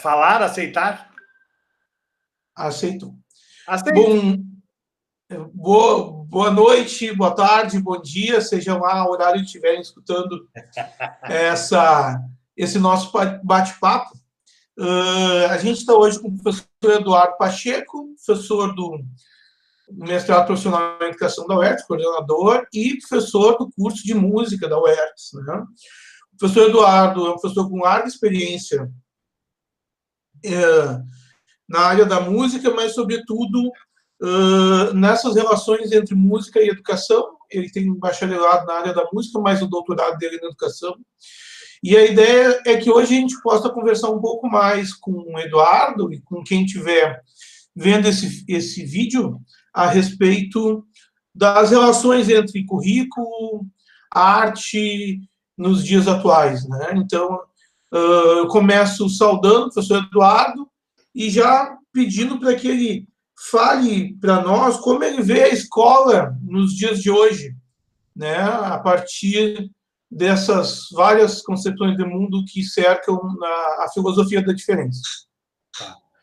Falar, aceitar? Aceito. Aceito. Boa noite, boa tarde, bom dia, seja lá o horário que estiverem escutando esse nosso bate-papo. A gente está hoje com o professor Eduardo Pacheco, professor do mestrado profissional em educação da UERJ, coordenador, e professor do curso de música da UERJ. Né? O professor Eduardo é um professor com larga experiência na área da música, mas, sobretudo, nessas relações entre música e educação. Ele tem um bacharelado na área da música, mas o doutorado dele é na educação. E a ideia é que hoje a gente possa conversar um pouco mais com o Eduardo e com quem estiver vendo esse vídeo a respeito das relações entre currículo, arte, nos dias atuais. Né? Então, eu começo saudando o professor Eduardo e já pedindo para que ele fale para nós como ele vê a escola nos dias de hoje, né? A partir dessas várias concepções de mundo que cercam a filosofia da diferença.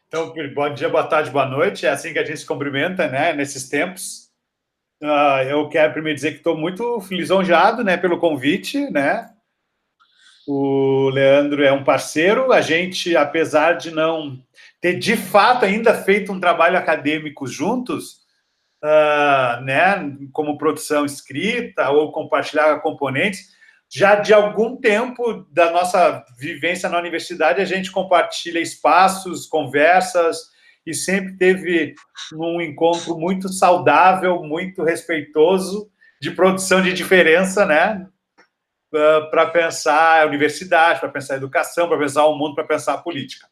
Então, bom dia, boa tarde, boa noite. É assim que a gente se cumprimenta, né, nesses tempos. Eu quero primeiro dizer que estou muito lisonjeado, né, pelo convite, né? O Leandro é um parceiro. A gente, apesar de não ter, de fato, ainda feito um trabalho acadêmico juntos, né, como produção escrita ou compartilhar componentes, já de algum tempo da nossa vivência na universidade, a gente compartilha espaços, conversas, e sempre teve um encontro muito saudável, muito respeitoso, de produção de diferença, né? Para pensar a universidade, para pensar a educação, para pensar o mundo, para pensar a política.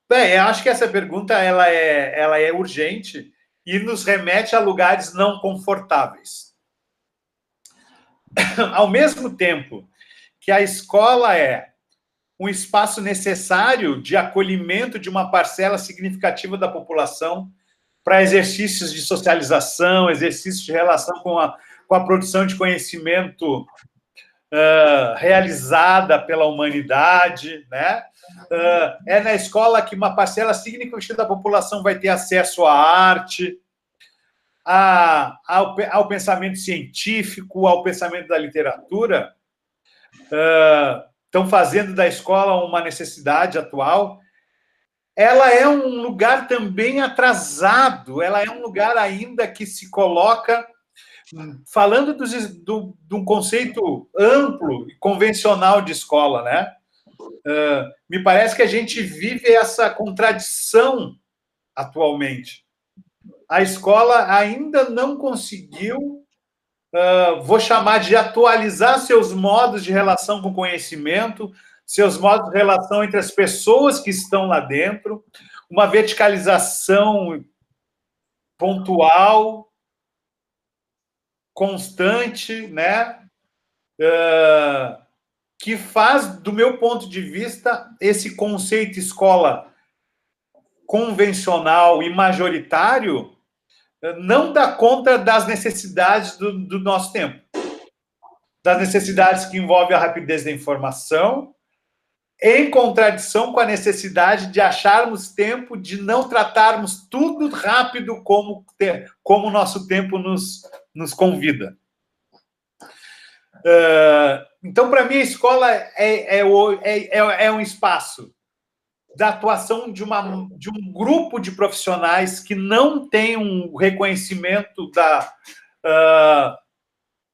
Eu acho que essa pergunta ela é urgente e nos remete a lugares não confortáveis. Ao mesmo tempo que a escola é um espaço necessário de acolhimento de uma parcela significativa da população para exercícios de socialização, exercícios de relação com a produção de conhecimento realizada pela humanidade, né? É na escola que uma parcela significativa da população vai ter acesso à arte, ao pensamento científico, ao pensamento da literatura, estão fazendo da escola uma necessidade atual. Ela é um lugar também atrasado, ela é um lugar ainda que se coloca, falando de um conceito amplo e convencional de escola, né? Me parece que a gente vive essa contradição atualmente. A escola ainda não conseguiu, vou chamar de atualizar seus modos de relação com o conhecimento, seus modos de relação entre as pessoas que estão lá dentro, uma verticalização pontual, constante, né? Que faz, do meu ponto de vista, esse conceito escola convencional e majoritário não dá conta das necessidades do nosso tempo. Das necessidades que envolvem a rapidez da informação, em contradição com a necessidade de acharmos tempo de não tratarmos tudo rápido como o nosso tempo nos convida. Então, para mim, a escola é um espaço da atuação de um grupo de profissionais que não tem um reconhecimento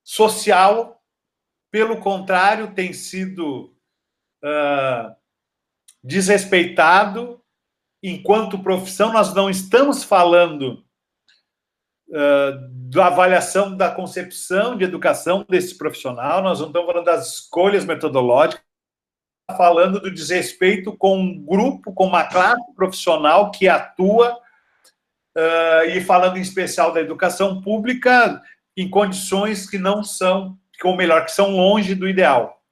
social, pelo contrário, tem sido desrespeitado enquanto profissão. Nós não estamos falando da avaliação da concepção de educação desse profissional, nós não estamos falando das escolhas metodológicas, falando do desrespeito com um grupo, com uma classe profissional que atua, e falando em especial da educação pública, em condições que não são, ou melhor, que são longe do ideal.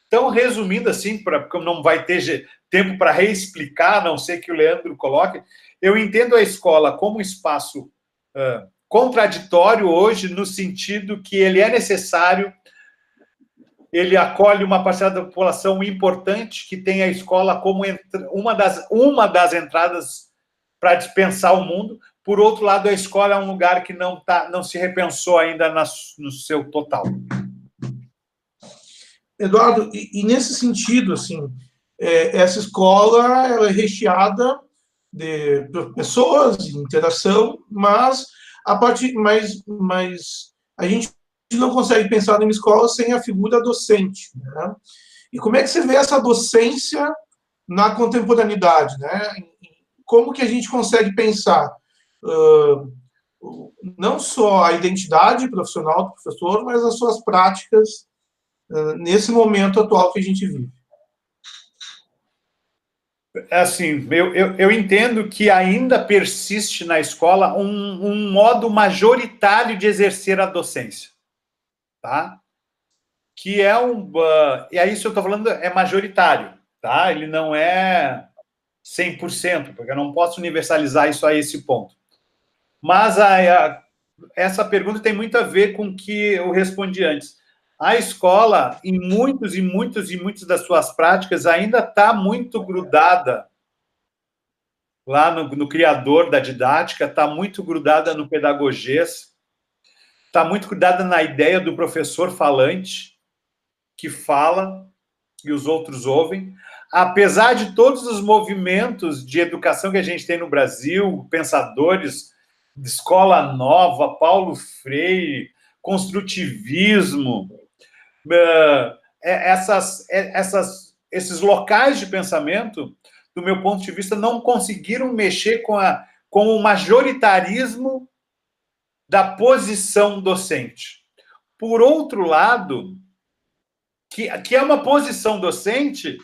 Então, resumindo assim, porque não vai ter tempo para reexplicar, a não ser que o Leandro coloque, eu entendo a escola como um espaço contraditório hoje, no sentido que ele é necessário, ele acolhe uma parcela da população importante que tem a escola como uma das entradas para dispensar o mundo. Por outro lado, a escola é um lugar que não se repensou ainda no seu total. Eduardo, e nesse sentido, assim, essa escola ela é recheada de pessoas, de interação, mas a gente não consegue pensar numa escola sem a figura docente, né? E como é que você vê essa docência na contemporaneidade, né? Como que a gente consegue pensar não só a identidade profissional do professor, mas as suas práticas nesse momento atual que a gente vive? Assim, eu entendo que ainda persiste na escola um modo majoritário de exercer a docência, tá? Que é e aí isso eu estou falando é majoritário, tá? Ele não é 100%, porque eu não posso universalizar isso a esse ponto. Mas essa pergunta tem muito a ver com o que eu respondi antes. A escola, em muitas das suas práticas, ainda está muito grudada lá no criador da didática, está muito grudada no pedagogês, está muito grudada na ideia do professor falante, que fala e os outros ouvem. Apesar de todos os movimentos de educação que a gente tem no Brasil, pensadores de escola nova, Paulo Freire, construtivismo, esses locais de pensamento, do meu ponto de vista, não conseguiram mexer com o majoritarismo da posição docente. Por outro lado, que é uma posição docente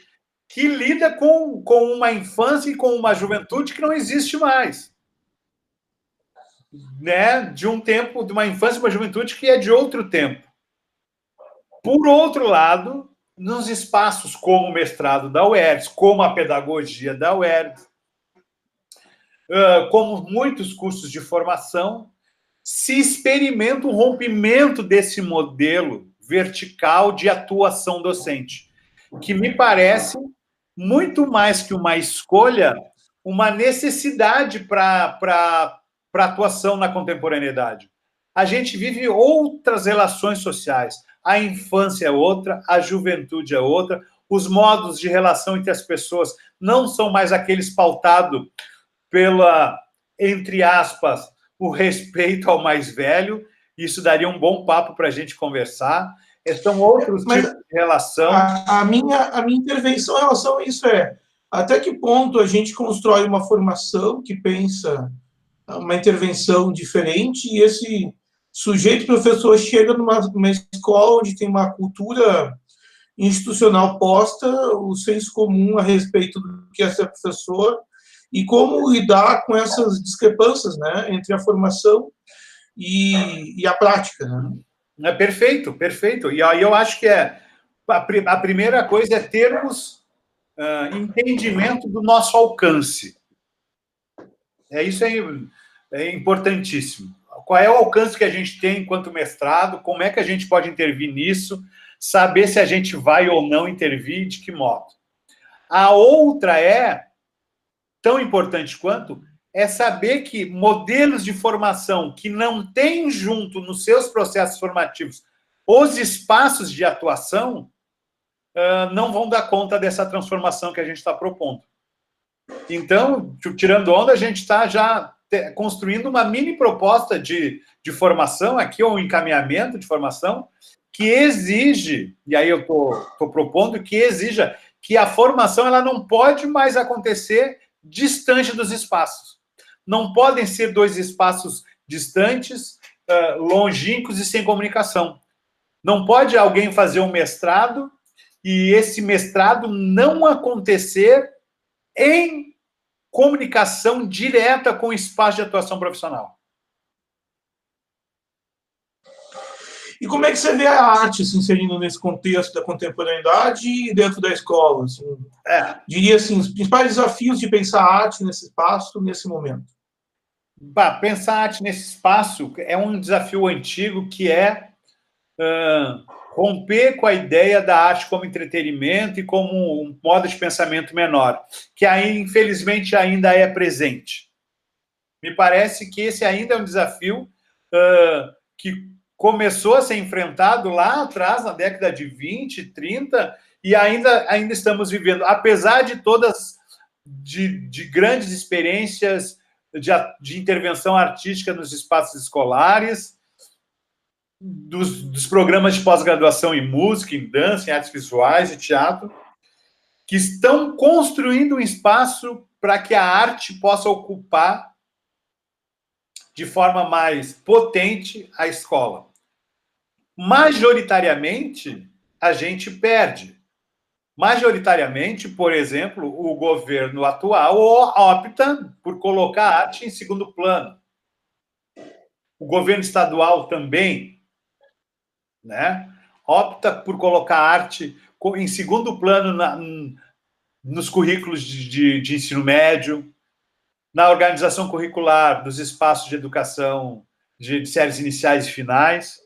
que lida com uma infância e com uma juventude que não existe mais. Né? De um tempo, de uma infância e uma juventude que é de outro tempo. Por outro lado, nos espaços como o mestrado da UERJ, como a pedagogia da UERJ, como muitos cursos de formação, se experimenta o rompimento desse modelo vertical de atuação docente, que me parece muito mais que uma escolha, uma necessidade para atuação na contemporaneidade. A gente vive outras relações sociais. A infância é outra, a juventude é outra, os modos de relação entre as pessoas não são mais aqueles pautados pela, entre aspas, o respeito ao mais velho. Isso daria um bom papo para a gente conversar. São outros tipos de relação. A minha intervenção em relação a isso até que ponto a gente constrói uma formação que pensa uma intervenção diferente e esse sujeito professor chega numa escola onde tem uma cultura institucional posta, o senso comum a respeito do que é ser professor e como lidar com essas discrepâncias, né, entre a formação e a prática, né? Perfeito, perfeito. E aí eu acho que a primeira coisa é termos entendimento do nosso alcance. Isso é importantíssimo. Qual é o alcance que a gente tem enquanto mestrado? Como é que a gente pode intervir nisso? Saber se a gente vai ou não intervir, de que modo. A outra tão importante quanto, é saber que modelos de formação que não têm junto nos seus processos formativos os espaços de atuação não vão dar conta dessa transformação que a gente está propondo. Então, tirando onda, a gente está já construindo uma mini proposta de formação aqui, ou um encaminhamento de formação, que exige, e aí eu estou propondo, que exija que a formação ela não pode mais acontecer distante dos espaços. Não podem ser dois espaços distantes, longínquos e sem comunicação. Não pode alguém fazer um mestrado e esse mestrado não acontecer em comunicação direta com o espaço de atuação profissional. E como é que você vê a arte se inserindo nesse contexto da contemporaneidade e dentro da escola? Assim, diria assim, os principais desafios de pensar a arte nesse espaço, nesse momento. Pensar a arte nesse espaço é um desafio antigo que romper com a ideia da arte como entretenimento e como um modo de pensamento menor, que aí, infelizmente, ainda é presente. Me parece que esse ainda é um desafio que começou a ser enfrentado lá atrás, na década de 20, 30, e ainda estamos vivendo, apesar de todas, de grandes experiências de intervenção artística nos espaços escolares, dos programas de pós-graduação em música, em dança, em artes visuais e teatro, que estão construindo um espaço para que a arte possa ocupar de forma mais potente a escola. Majoritariamente, a gente perde. Majoritariamente, por exemplo, o governo atual opta por colocar a arte em segundo plano. O governo estadual também, né, opta por colocar a arte em segundo plano nos currículos de ensino médio, na organização curricular dos espaços de educação de séries iniciais e finais.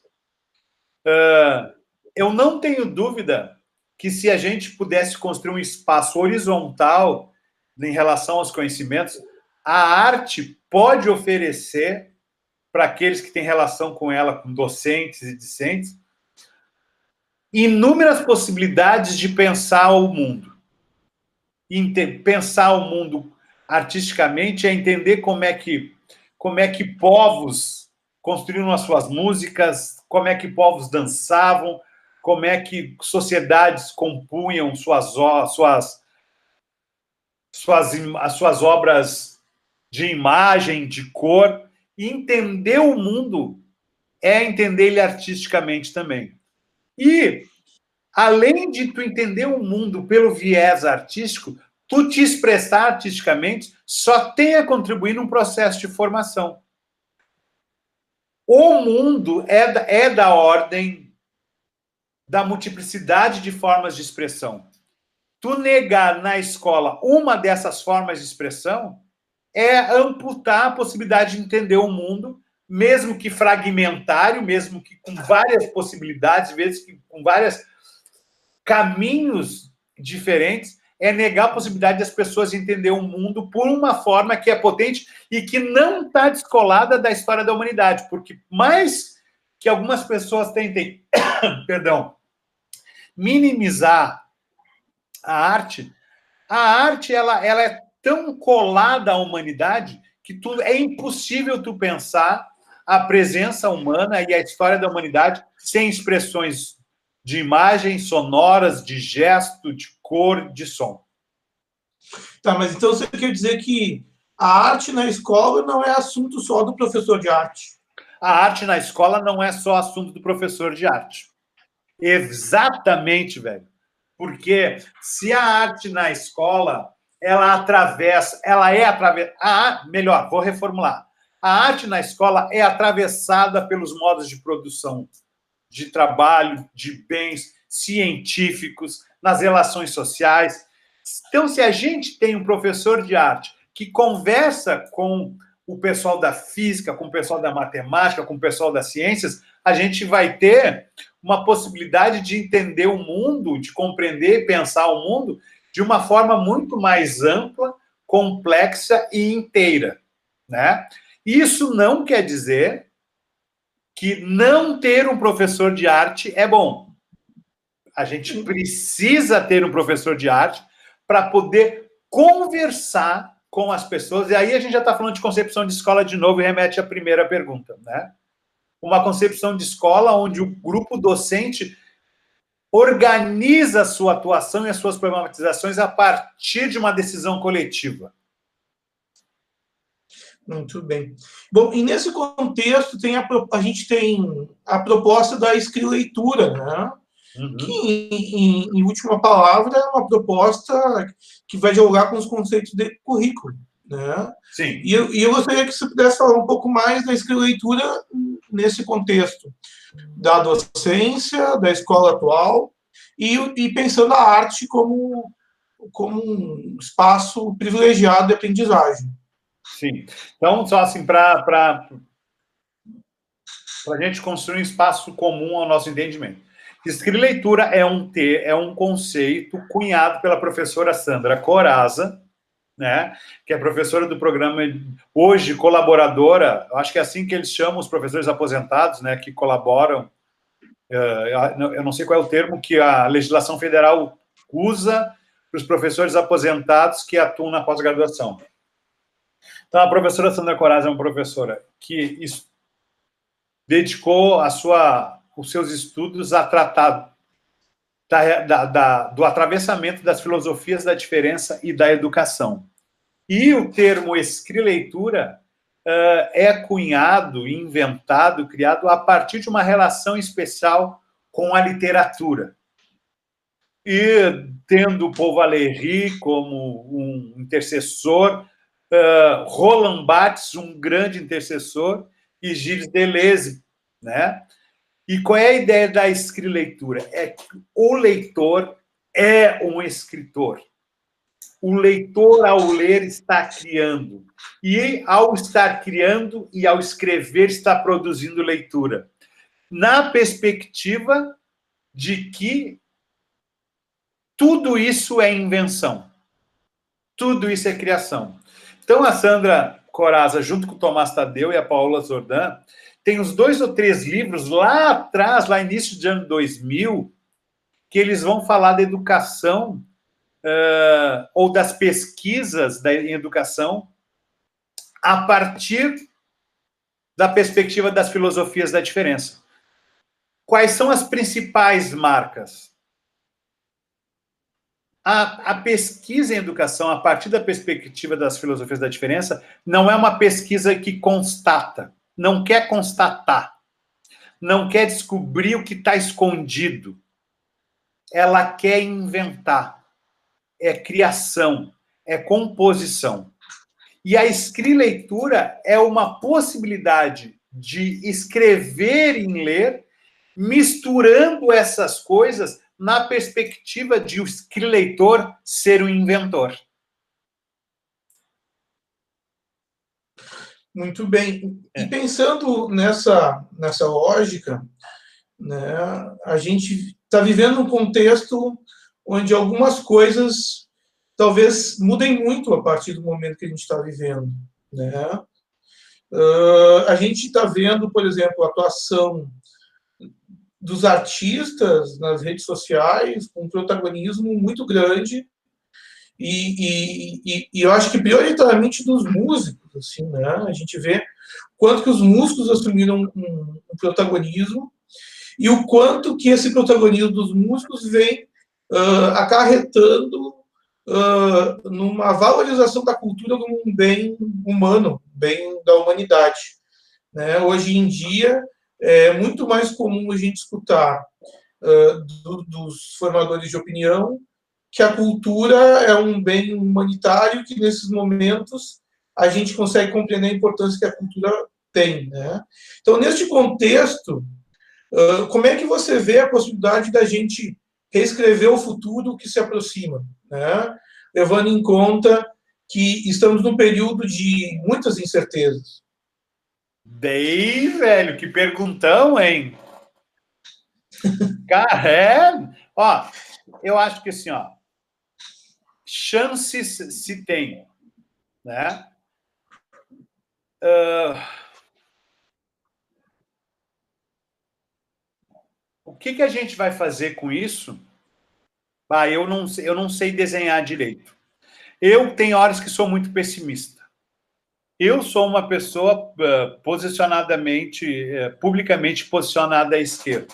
Eu não tenho dúvida que se a gente pudesse construir um espaço horizontal em relação aos conhecimentos, a arte pode oferecer para aqueles que têm relação com ela, com docentes e discentes, inúmeras possibilidades de pensar o mundo. Pensar o mundo artisticamente é entender como é que povos construíram as suas músicas, como é que povos dançavam, como é que sociedades compunham as suas obras de imagem, de cor. E entender o mundo é entender ele artisticamente também. E, além de tu entender o mundo pelo viés artístico, tu te expressar artisticamente só tem a contribuir num processo de formação. O mundo é da ordem da multiplicidade de formas de expressão. Tu negar na escola uma dessas formas de expressão é amputar a possibilidade de entender o mundo, mesmo que fragmentário, mesmo que com várias possibilidades, mesmo que com vários caminhos diferentes, é negar a possibilidade das pessoas entender o mundo por uma forma que é potente e que não está descolada da história da humanidade, porque mais que algumas pessoas tentem, perdão, minimizar a arte ela é tão colada à humanidade que é impossível tu pensar a presença humana e a história da humanidade sem expressões de imagens sonoras, de gesto, de cor, de som. Tá, mas então você quer dizer que a arte na escola não é assunto só do professor de arte? A arte na escola não é só assunto do professor de arte. Exatamente, velho. Porque se a arte na escola, melhor, vou reformular. A arte na escola é atravessada pelos modos de produção, de trabalho, de bens científicos, nas relações sociais. Então, se a gente tem um professor de arte que conversa com o pessoal da física, com o pessoal da matemática, com o pessoal das ciências, a gente vai ter uma possibilidade de entender o mundo, de compreender e pensar o mundo de uma forma muito mais ampla, complexa e inteira, né? Isso não quer dizer que não ter um professor de arte é bom. A gente precisa ter um professor de arte para poder conversar com as pessoas, e aí a gente já está falando de concepção de escola de novo e remete à primeira pergunta, né? Uma concepção de escola onde o grupo docente organiza a sua atuação e as suas problematizações a partir de uma decisão coletiva. Muito bem. Bom, e nesse contexto a gente tem a proposta da escrileitura, né? Uhum. Que, em última palavra, é uma proposta que vai dialogar com os conceitos de currículo, né? Sim. E eu gostaria que você pudesse falar um pouco mais da escrileitura nesse contexto da docência, da escola atual, e pensando a arte como um espaço privilegiado de aprendizagem. Sim. Então, só assim, para a gente construir um espaço comum ao nosso entendimento. Escrileitura é um conceito cunhado pela professora Sandra Corazza, né, que é professora do programa, hoje colaboradora, acho que é assim que eles chamam os professores aposentados, né, que colaboram, eu não sei qual é o termo que a legislação federal usa para os professores aposentados que atuam na pós-graduação. Então, a professora Sandra Corazza é uma professora que dedicou os seus estudos a tratar do atravessamento das filosofias da diferença e da educação. E o termo escrileitura é cunhado, inventado, criado a partir de uma relação especial com a literatura. E tendo Paul Valéry como um intercessor, Roland Barthes, um grande intercessor, e Gilles Deleuze, né? E qual é a ideia da escrileitura? É que o leitor é um escritor. O leitor, ao ler, está criando. E, ao estar criando e ao escrever, está produzindo leitura. Na perspectiva de que tudo isso é invenção. Tudo isso é criação. Então, a Sandra Corazza, junto com o Tomás Tadeu e a Paola Zordan, tem uns 2 ou 3 livros lá atrás, lá início de ano 2000, que eles vão falar da educação ou das pesquisas em educação a partir da perspectiva das filosofias da diferença. Quais são as principais marcas? A pesquisa em educação, a partir da perspectiva das filosofias da diferença, não é uma pesquisa que constata, não quer constatar, não quer descobrir o que está escondido. Ela quer inventar. É criação, é composição. E a escrileitura é uma possibilidade de escrever e ler, misturando essas coisas na perspectiva de o escrileitor ser o inventor. Muito bem. E pensando nessa lógica, né, a gente está vivendo um contexto onde algumas coisas talvez mudem muito a partir do momento que a gente está vivendo, né? A gente está vendo, por exemplo, a atuação dos artistas nas redes sociais com um protagonismo muito grande e eu acho que prioritariamente dos músicos, assim, né? A gente vê quanto que os músicos assumiram um protagonismo e o quanto que esse protagonismo dos músicos vem acarretando numa valorização da cultura como um bem humano, bem da humanidade, né? Hoje em dia, é muito mais comum a gente escutar dos formadores de opinião que a cultura é um bem humanitário que, nesses momentos, a gente consegue compreender a importância que a cultura tem, né? Então, neste contexto, como é que você vê a possibilidade da gente reescrever o futuro que se aproxima, né? Levando em conta que estamos num período de muitas incertezas. Daí, velho, que perguntão, hein? Cara, ó, eu acho que assim, ó, chances se tem, né? O que a gente vai fazer com isso? Eu não sei desenhar direito. Eu tenho horas que sou muito pessimista. Eu sou uma pessoa publicamente posicionada à esquerda.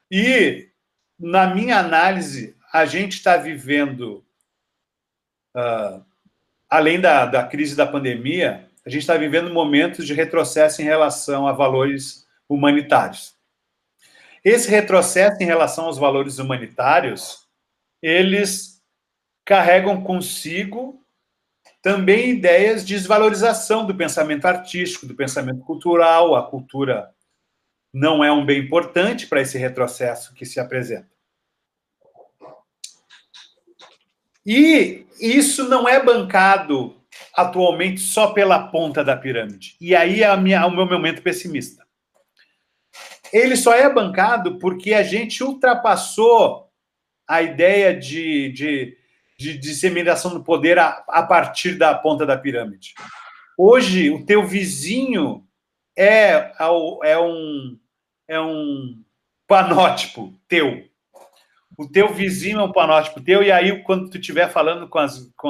E, na minha análise, a gente está vivendo, além da crise da pandemia, a gente está vivendo momentos de retrocesso em relação a valores humanitários. Esse retrocesso em relação aos valores humanitários, eles carregam consigo também ideias de desvalorização do pensamento artístico, do pensamento cultural. A cultura não é um bem importante para esse retrocesso que se apresenta. E isso não é bancado atualmente só pela ponta da pirâmide. E aí é o meu momento pessimista. ele só é bancado porque a gente ultrapassou a ideia de disseminação do poder a partir da ponta da pirâmide. Hoje, o teu vizinho é um panótipo teu. O teu vizinho é um panótipo teu, e aí, quando tu estiver falando com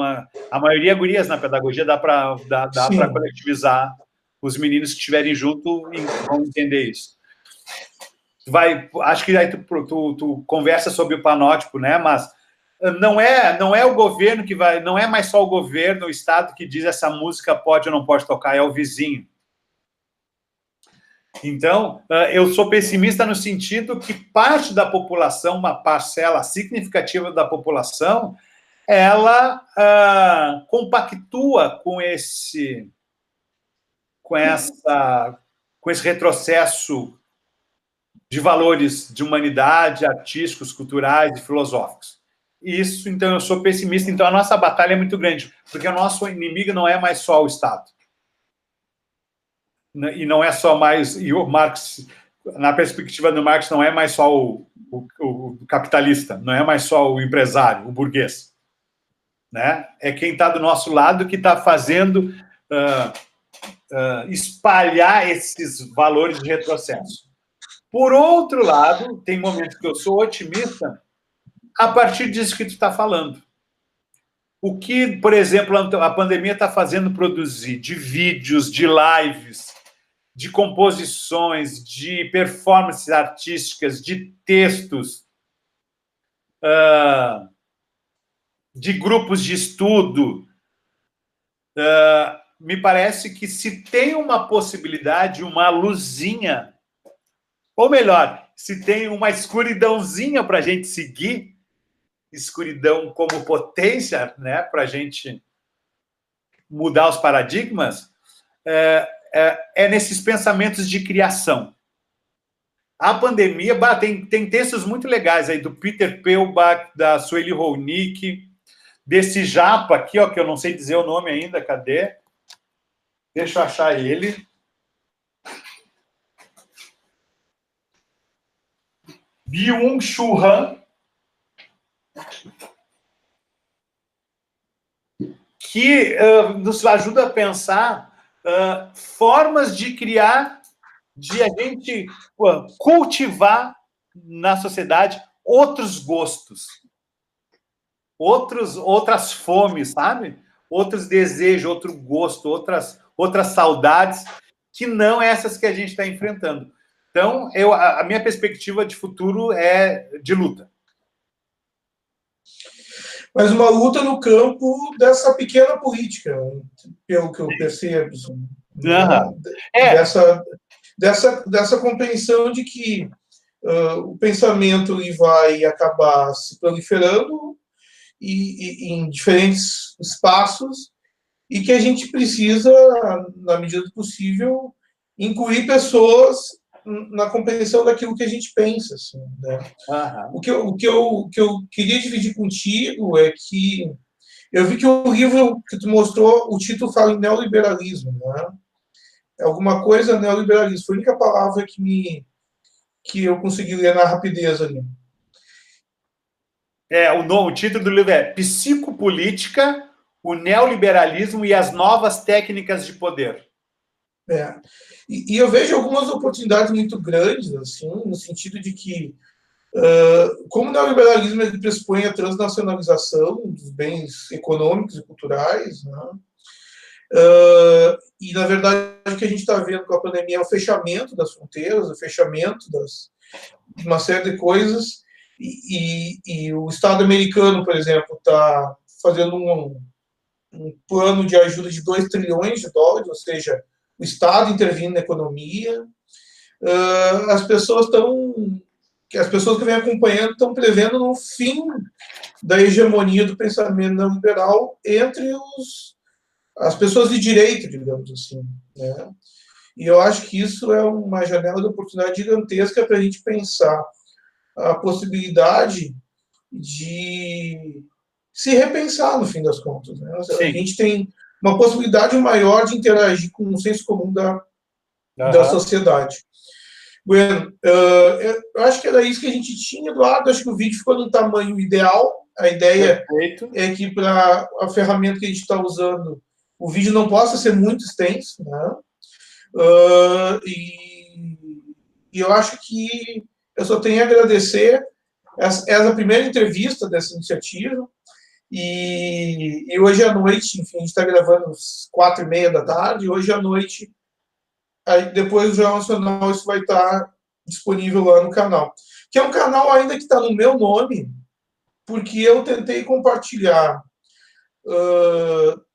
a maioria gurias na pedagogia, dá para coletivizar os meninos que estiverem junto e vão entender isso. Acho que aí tu conversa sobre o panótipo, né? Mas não é o governo que vai, não é mais só o governo, o Estado que diz essa música pode ou não pode tocar, é o vizinho. Então, eu sou pessimista no sentido que parte da população, uma parcela significativa da população, ela compactua com esse retrocesso de valores de humanidade, artísticos, culturais e filosóficos. Isso, então, eu sou pessimista. Então, a nossa batalha é muito grande, porque o nosso inimigo não é mais só o Estado. E não é só mais... E o Marx, na perspectiva do Marx, não é mais só o capitalista, não é mais só o empresário, o burguês. Né? É quem está do nosso lado que está fazendo espalhar esses valores de retrocesso. Por outro lado, tem momentos que eu sou otimista a partir disso que tu está falando. O que, por exemplo, a pandemia está fazendo produzir de vídeos, de lives, de composições, de performances artísticas, de textos, de grupos de estudo, me parece que se tem uma possibilidade, uma luzinha, ou melhor, se tem uma escuridãozinha para a gente seguir, escuridão como potência, né, para a gente mudar os paradigmas, é nesses pensamentos de criação. A pandemia, tem textos muito legais aí do Peter Peelbach, da Sueli Rolnick, desse japa aqui, ó, que eu não sei dizer o nome ainda, cadê? Deixa eu achar ele. Byung-Chul Han, que nos ajuda a pensar formas de criar, de a gente cultivar na sociedade outros gostos, outras fomes, sabe? Outros desejos, outro gosto, outras saudades, que não essas que a gente está enfrentando. Então, a minha perspectiva de futuro é de luta. Mas uma luta no campo dessa pequena política, pelo que eu percebo. Dessa compreensão de que o pensamento vai acabar se proliferando em diferentes espaços e que a gente precisa, na medida do possível, incluir pessoas na compreensão daquilo que a gente pensa. Assim, né? O que eu queria dividir contigo é que eu vi que o livro que tu mostrou, o título fala em neoliberalismo, né? É alguma coisa neoliberalismo. Foi a única palavra que eu consegui ler na rapidez ali. O título do livro é Psicopolítica, o neoliberalismo e as novas técnicas de poder. E eu vejo algumas oportunidades muito grandes, assim, no sentido de que, como o neoliberalismo ele pressupõe a transnacionalização dos bens econômicos e culturais, né? E, na verdade, o que a gente está vendo com a pandemia é o fechamento das fronteiras, o fechamento de uma série de coisas, e o Estado americano, por exemplo, está fazendo um plano de ajuda de 2 trilhões de dólares, ou seja, o Estado intervindo na economia. As pessoas que vêm acompanhando estão prevendo um fim da hegemonia do pensamento neoliberal entre as pessoas de direita, digamos assim, né? E eu acho que isso é uma janela de oportunidade gigantesca para a gente pensar a possibilidade de se repensar, no fim das contas, né? A gente tem uma possibilidade maior de interagir com o senso comum da sociedade. Bueno, eu acho que era isso que a gente tinha, Eduardo. Acho que o vídeo ficou no tamanho ideal. A ideia Perfeito. é que para a ferramenta que a gente está usando, o vídeo não possa ser muito extenso, né? E eu acho que eu só tenho a agradecer essa primeira entrevista dessa iniciativa. E hoje à noite, enfim, a gente está gravando às 4h30 da tarde. Hoje à noite, aí depois do Jornal Nacional, isso vai estar disponível lá no canal. Que é um canal ainda que está no meu nome, porque eu tentei compartilhar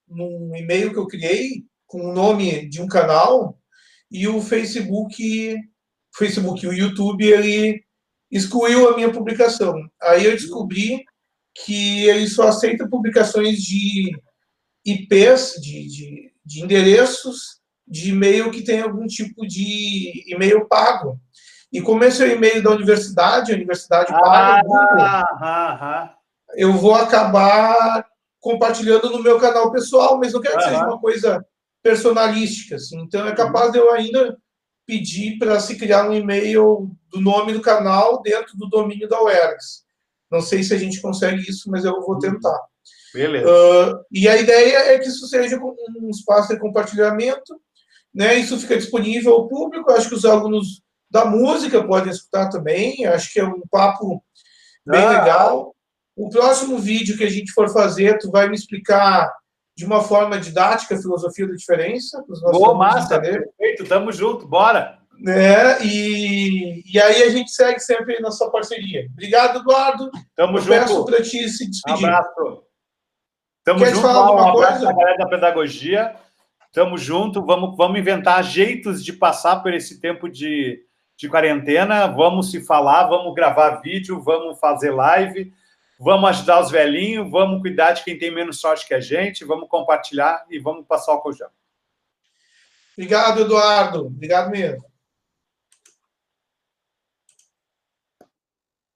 num e-mail que eu criei com o nome de um canal, e o o YouTube, ele excluiu a minha publicação. Aí eu descobri que ele só aceita publicações de IPs, de endereços de e-mail que tem algum tipo de e-mail pago. E como esse é o e-mail da universidade, a universidade paga o Google, eu vou acabar compartilhando no meu canal pessoal, mas não quero que seja uma coisa personalística. Assim. Então, é capaz de eu ainda pedir para se criar um e-mail do nome do canal dentro do domínio da UERGS. Não sei se a gente consegue isso, mas eu vou tentar. Beleza. E a ideia é que isso seja um espaço de compartilhamento, né? Isso fica disponível ao público. Acho que os alunos da música podem escutar também. Acho que é um papo bem legal. O próximo vídeo que a gente for fazer, tu vai me explicar de uma forma didática a filosofia da diferença. Boa, massa, perfeito, tamo junto, bora. E aí a gente segue sempre nessa parceria. Obrigado, Eduardo. Tamo junto. Peço para ti se despedir. Um abraço. Tamo Quer junto, falar alguma coisa? Um abraço pra galera da pedagogia. Tamo junto, vamos inventar jeitos de passar por esse tempo de quarentena, vamos se falar, vamos gravar vídeo, vamos fazer live, vamos ajudar os velhinhos, vamos cuidar de quem tem menos sorte que a gente, vamos compartilhar e vamos passar o álcool gel. Obrigado, Eduardo. Obrigado mesmo.